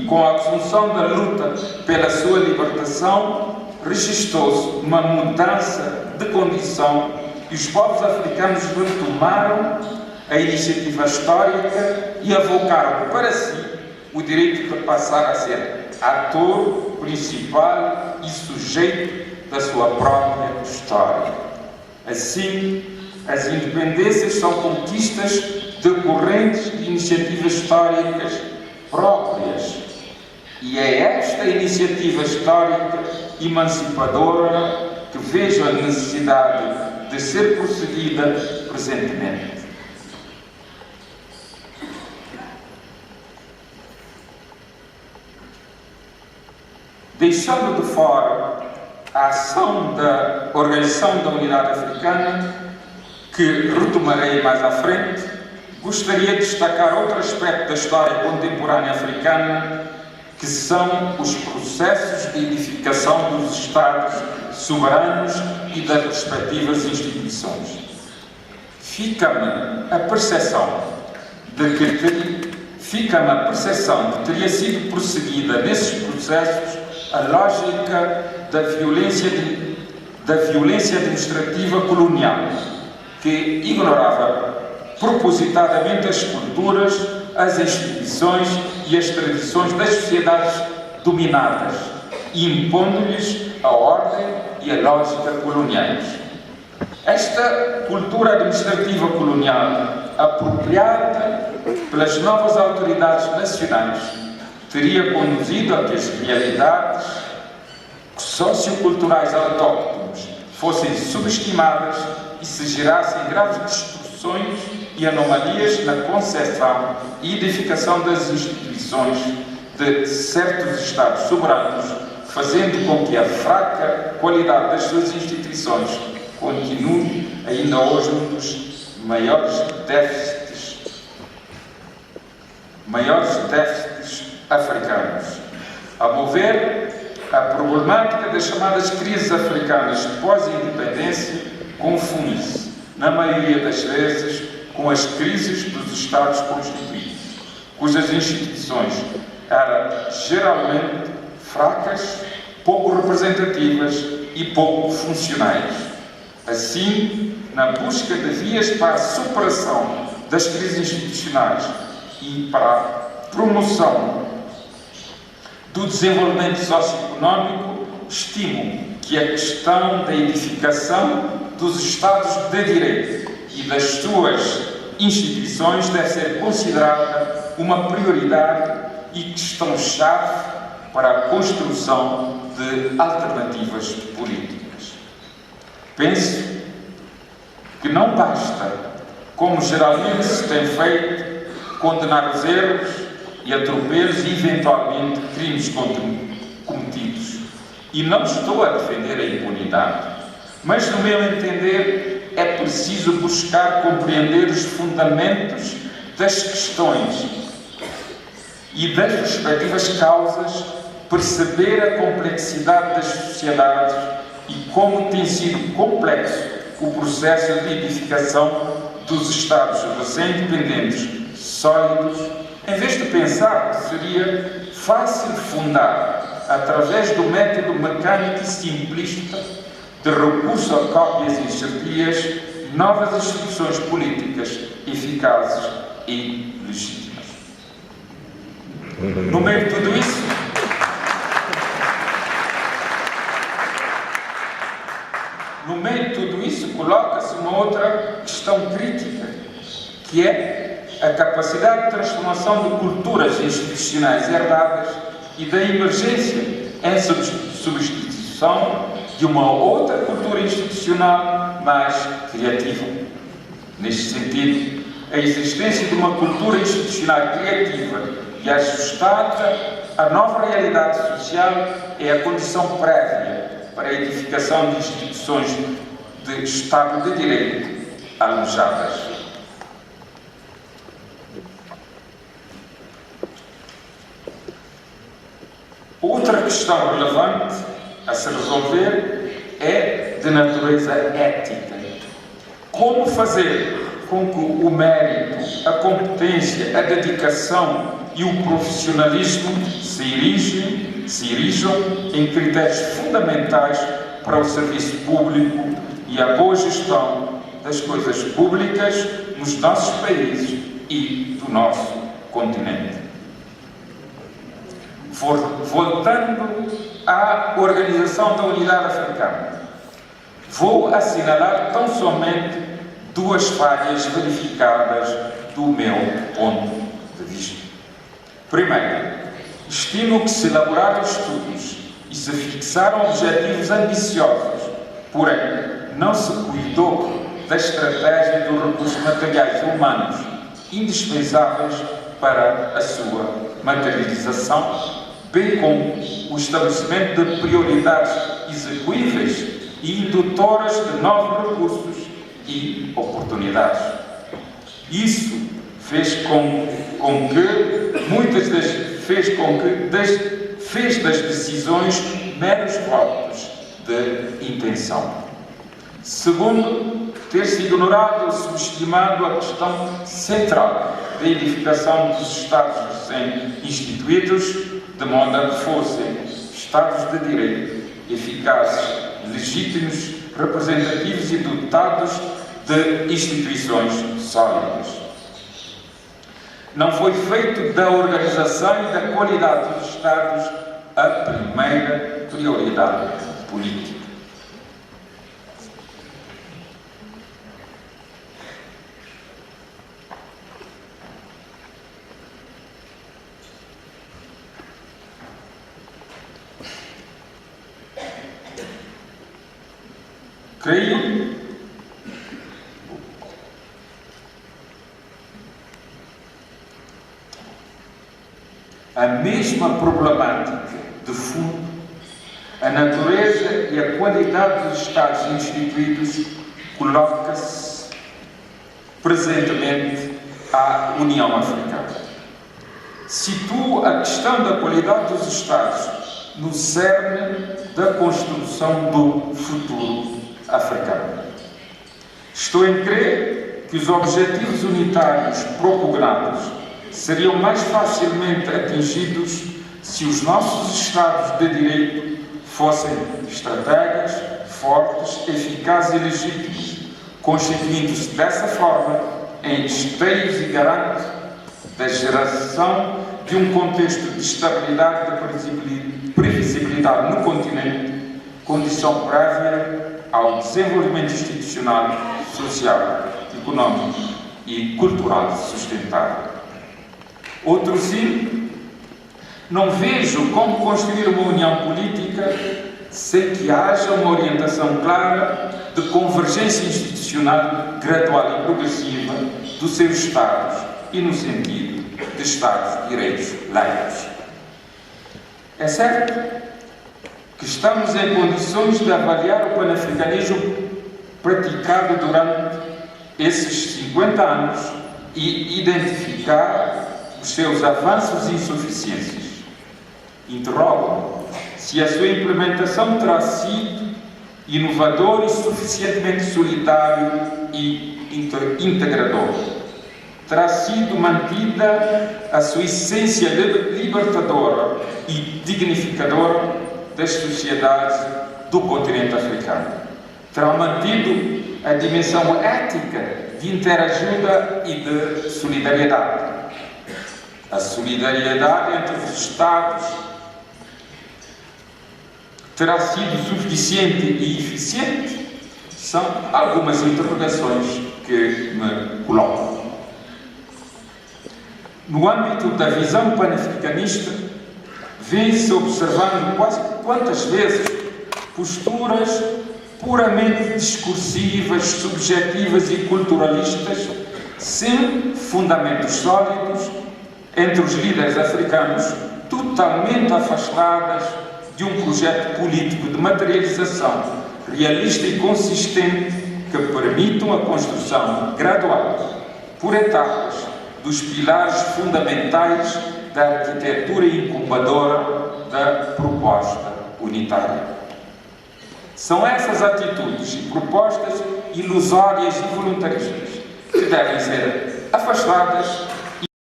com a assunção da luta pela sua libertação, registrou-se uma mudança de condição e os povos africanos retomaram a iniciativa histórica e avocaram para si o direito de passar a ser ator principal e sujeito da sua própria história. Assim, as independências são conquistas decorrentes de iniciativas históricas próprias, e é esta iniciativa histórica emancipadora que vejo a necessidade de ser prosseguida presentemente. Deixando de fora a ação da Organização da Unidade Africana, que retomarei mais à frente, gostaria de destacar outro aspecto da história contemporânea africana, que são os processos de edificação dos Estados soberanos e das respectivas instituições. Fica-me a percepção de que teria sido prosseguida nesses processos a lógica da violência administrativa colonial, que ignorava propositadamente as culturas, as instituições e as tradições das sociedades dominadas, impondo-lhes a ordem e a lógica coloniais. Esta cultura administrativa colonial, apropriada pelas novas autoridades nacionais, teria conduzido a que as realidades socioculturais autóctones fossem subestimadas e se gerassem graves distorções e anomalias na concepção e edificação das instituições de certos Estados soberanos, fazendo com que a fraca qualidade das suas instituições continue ainda hoje um dos maiores déficits africanos. A meu ver, a problemática das chamadas crises africanas pós-independência confunde-se, na maioria das vezes, com as crises dos Estados constituídos, cujas instituições eram geralmente fracas, pouco representativas e pouco funcionais. Assim, na busca de vias para a superação das crises institucionais e para a promoção do desenvolvimento socioeconómico, estimo que a questão da edificação dos Estados de Direito e das suas instituições deve ser considerada uma prioridade e questão-chave para a construção de alternativas políticas. Penso que não basta, como geralmente se tem feito, condenar os erros e atropelos e, eventualmente, crimes cometidos. E não estou a defender a impunidade, mas, no meu entender, é preciso buscar compreender os fundamentos das questões e das respectivas causas, perceber a complexidade das sociedades e como tem sido complexo o processo de edificação dos Estados recém-independentes sólidos, em vez de pensar que seria fácil fundar, através do método mecânico e simplista de recurso a cópias e enxertias, novas instituições políticas eficazes e legítimas. No meio de tudo isso, coloca-se uma outra questão crítica, que é a capacidade de transformação de culturas institucionais herdadas e da emergência em substituição de uma outra cultura institucional mais criativa. Neste sentido, a existência de uma cultura institucional criativa e ajustada à nova realidade social é a condição prévia para a edificação de instituições de Estado de Direito alojadas. Outra questão relevante a se resolver é de natureza ética. Como fazer com que o mérito, a competência, a dedicação e o profissionalismo se erijam em critérios fundamentais para o serviço público e a boa gestão das coisas públicas nos nossos países e do nosso continente. Voltando à Organização da Unidade Africana, vou assinalar tão somente duas falhas verificadas do meu ponto de vista. Primeiro, estimo que se elaboraram estudos e se fixaram objetivos ambiciosos, porém, não se cuidou da estratégia dos recursos materiais e humanos indispensáveis para a sua materialização, bem como o estabelecimento de prioridades execuíveis e indutoras de novos recursos e oportunidades. Isso fez das decisões meros votos de intenção. Segundo, ter-se ignorado ou subestimado a questão central da edificação dos Estados recém-instituídos, de modo a que fossem Estados de Direito, eficazes, legítimos, representativos e dotados de instituições sólidas. Não foi feito da organização e da qualidade dos Estados a primeira prioridade política. Creio a mesma problemática de fundo, a natureza e a qualidade dos Estados instituídos coloca-se presentemente à União Africana. Situa a questão da qualidade dos Estados no cerne da construção do futuro africano. Estou em crer que os objetivos unitários propugnados seriam mais facilmente atingidos se os nossos Estados de Direito fossem estrategas, fortes, eficazes e legítimos, constituindo-se dessa forma em esteios e garantes da geração de um contexto de estabilidade e de previsibilidade no continente, condição prévia ao desenvolvimento institucional, social, económico e cultural sustentável. Outro sim, não vejo como construir uma união política sem que haja uma orientação clara de convergência institucional gradual e progressiva dos seus Estados e no sentido de Estados de direitos laicos. É certo que estamos em condições de avaliar o panafricanismo praticado durante esses 50 anos e identificar os seus avanços e insuficiências. Interrogo se a sua implementação terá sido inovador e suficientemente solidário e integrador. Terá sido mantida a sua essência libertadora e dignificadora das sociedades do continente africano. Terá mantido a dimensão ética de interajuda e de solidariedade. A solidariedade entre os Estados terá sido suficiente e eficiente? São algumas interrogações que me colocam. No âmbito da visão panafricanista, vem-se observando quase quantas vezes posturas puramente discursivas, subjetivas e culturalistas, sem fundamentos sólidos, entre os líderes africanos, totalmente afastadas de um projeto político de materialização realista e consistente que permitam a construção gradual, por etapas, dos pilares fundamentais da arquitetura incubadora da proposta unitária. São essas atitudes e propostas ilusórias e voluntaristas que devem ser afastadas